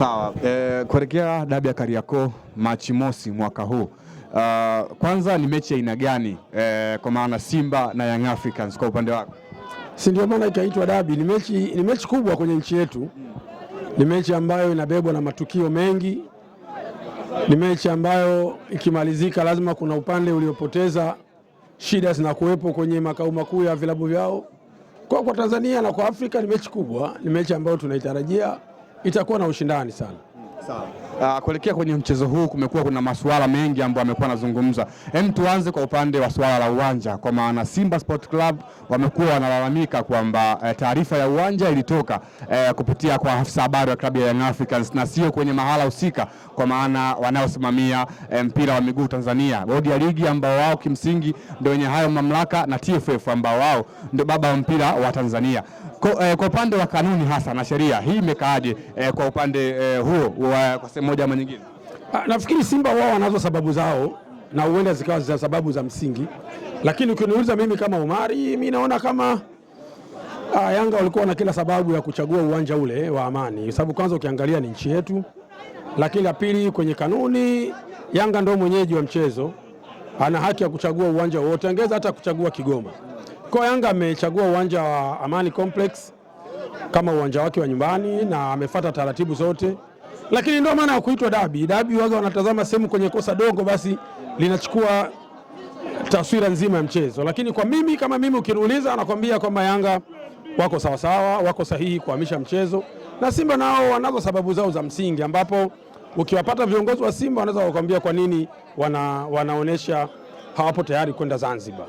Sawa, kuelekea dabi ya Kariakoo Machi mosi mwaka huu, kwanza ni mechi aina gani kwa maana Simba na Young Africans kwa upande wako? Si ndio maana ikaitwa dabi. Ni mechi kubwa kwenye nchi yetu, ni mechi ambayo inabebwa na matukio mengi, ni mechi ambayo ikimalizika lazima kuna upande uliopoteza, shida zinakuwepo kwenye makao makuu ya vilabu vyao. Kwa Tanzania na kwa Afrika ni mechi kubwa, ni mechi ambayo tunaitarajia itakuwa na ushindani sana. Sawa. Kuelekea kwenye mchezo huu kumekuwa kuna masuala mengi ambayo amekuwa anazungumza. Tuanze kwa upande wa swala la uwanja, kwa maana Simba Sport Club wamekuwa wanalalamika kwamba taarifa ya uwanja ilitoka kupitia kwa afisa habari wa klabu ya Young Africans na sio kwenye mahala husika, kwa maana wanaosimamia mpira wa miguu Tanzania, bodi ya ligi ambao wao kimsingi ndio wenye hayo mamlaka, na TFF ambao wao ndio baba wa mpira wa Tanzania. Kwa upande wa kanuni hasa na sheria hii imekaaje kwa upande huo kwa sehemu moja ama nyingine? Nafikiri Simba wao wanazo sababu zao na huenda zikawa za sababu za msingi, lakini ukiniuliza mimi kama Omari, mimi naona kama Yanga walikuwa na kila sababu ya kuchagua uwanja ule wa Amani, kwa sababu kwanza ukiangalia ni nchi yetu, lakini la pili kwenye kanuni Yanga ndio mwenyeji wa mchezo, ana haki ya kuchagua uwanja wote, angeza hata kuchagua Kigoma. Kwa Yanga amechagua uwanja wa Amani Complex kama uwanja wake wa nyumbani na amefuata taratibu zote, lakini ndio maana kuitwa dabi. Dabi waga wanatazama sehemu kwenye kosa dogo basi linachukua taswira nzima ya mchezo, lakini kwa mimi kama mimi ukiniuliza nakwambia kwamba Yanga wako sawasawa, wako sahihi kuhamisha mchezo, na Simba nao wanazo sababu zao za msingi, ambapo ukiwapata viongozi wa Simba wanaweza kukwambia kwa nini wanaonesha hawapo tayari kwenda Zanzibar.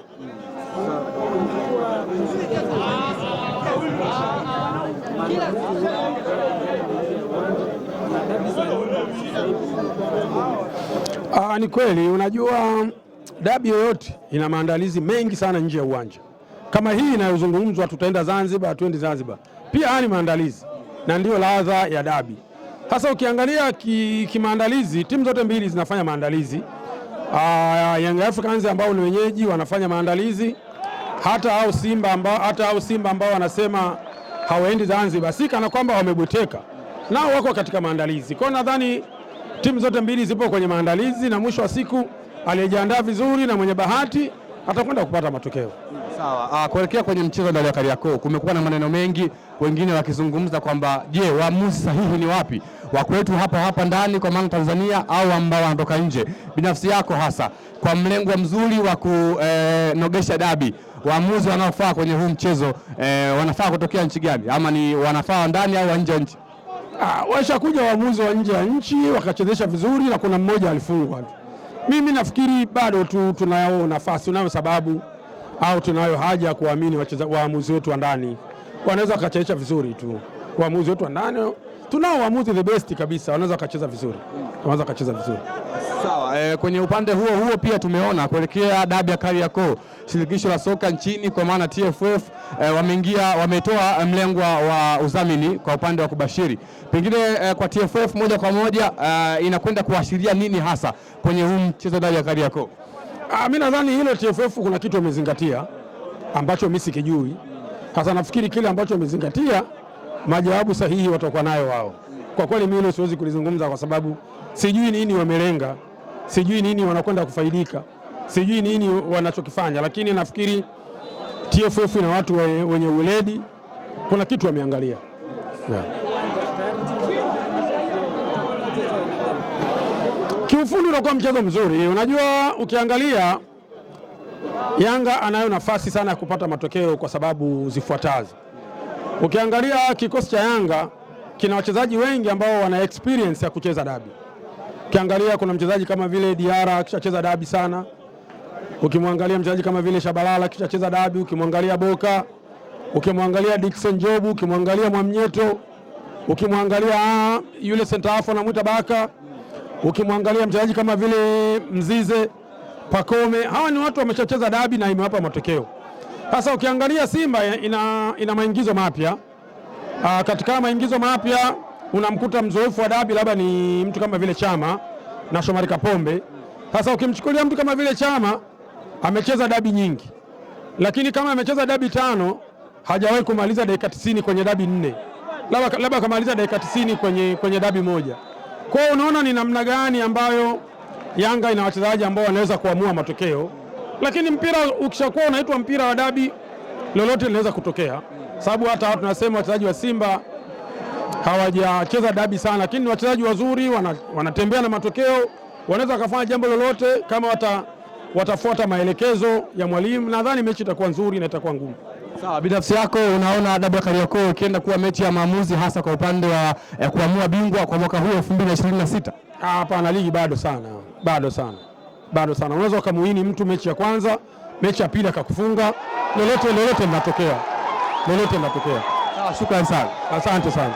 Ni kweli, unajua dabi yoyote ina maandalizi mengi sana nje ya uwanja. Kama hii inayozungumzwa tutaenda Zanzibar, tuende Zanzibar, pia ni maandalizi na ndio ladha ya dabi. Hasa ukiangalia kimaandalizi timu zote mbili zinafanya maandalizi. Young Africans ambao ni wenyeji wanafanya maandalizi, hata hao Simba ambao wanasema hawaendi Zanzibar, si kana kwamba wamebweteka, nao wako katika maandalizi. Kwa nadhani timu zote mbili zipo kwenye maandalizi, na mwisho wa siku aliyejiandaa vizuri na mwenye bahati atakwenda kupata matokeo. Sawa. Kuelekea kwenye mchezo ndani ya Kariakoo kumekuwa na maneno mengi, wengine wakizungumza kwamba je, waamuzi sahihi ni wapi, wa kwetu hapa ndani kwa maana Tanzania au ambao wanatoka nje? Binafsi yako hasa kwa mlengo mzuri wa kunogesha dabi, waamuzi wanaofaa kwenye huu mchezo wanafaa kutokea nchi gani, ama ni wanafaa ndani au nje ya nchi? Washakuja waamuzi wa nje ya nchi wakachezesha vizuri na kuna mmoja alifungwa. Mimi nafikiri bado tunayo nafasi, tunayo sababu au tunayo haja ya kuamini waamuzi wetu wa ndani wanaweza wakachezesha vizuri tu. Waamuzi wetu wa ndani tunao waamuzi the best kabisa, wanaweza wakacheza vizuri, Sawa. Kwenye upande huo pia tumeona kuelekea dabi ya Kariakoo, shirikisho la soka nchini kwa maana TFF wametoa mlengwa wa udhamini kwa upande wa kubashiri. Pengine kwa TFF moja kwa moja inakwenda kuashiria nini hasa kwenye huu mchezo dabi ya Kariakoo? Mimi nadhani hilo TFF kuna kitu wamezingatia ambacho mimi sikijui. Sasa nafikiri kile ambacho wamezingatia majawabu sahihi watakuwa nayo wao. Kwa kweli mimi hilo siwezi kulizungumza kwa sababu sijui nini wamelenga, sijui nini wanakwenda kufaidika, sijui nini wanachokifanya, lakini nafikiri TFF na watu wenye weledi kuna kitu wameangalia. Kiufundi unakuwa mchezo mzuri. Unajua ukiangalia Yanga anayo nafasi sana ya kupata matokeo kwa sababu zifuatazo. Ukiangalia kikosi cha Yanga kina wachezaji wengi ambao wana experience ya kucheza dabi. Ukiangalia kuna mchezaji kama vile Diara kishacheza dabi sana. Ukimwangalia mchezaji kama vile Shabalala kishacheza dabi, ukimwangalia Boka, ukimwangalia Dickson Jobu, ukimwangalia Mwamnyeto, ukimwangalia yule center half anamuita Baka, ukimwangalia mchezaji kama vile Mzize, Pakome, hawa ni watu wameshacheza dabi na imewapa matokeo. Sasa ukiangalia Simba ina maingizo mapya. Katika maingizo mapya unamkuta mzoefu wa dabi labda ni mtu kama vile Chama na Shomari Kapombe. Sasa ukimchukulia mtu kama vile Chama amecheza dabi nyingi, lakini kama amecheza dabi 5 hajawahi kumaliza dakika 90 kwenye dabi 4. labda kamaliza dakika 90 kwenye dabi moja. Kwa hiyo unaona ni namna gani ambayo Yanga ina wachezaji ambao wanaweza kuamua matokeo, lakini mpira ukishakuwa unaitwa mpira wa dabi, lolote linaweza kutokea, sababu hata tunasema wachezaji wa Simba hawajacheza dabi sana, lakini ni wachezaji wazuri, wanatembea na matokeo, wanaweza kufanya jambo lolote kama watafuata maelekezo ya mwalimu. Nadhani mechi itakuwa nzuri na itakuwa ngumu. Sawa, binafsi yako unaona dabi ya Kariakoo ikienda kuwa mechi ya maamuzi hasa kwa upande wa kuamua bingwa kwa mwaka huu 2026? Hapana, ligi bado sana. Unaweza ukamuhini mtu mechi ya kwanza, mechi ya pili akakufunga, lolote linatokea. Sawa, shukrani sana. Asante sana.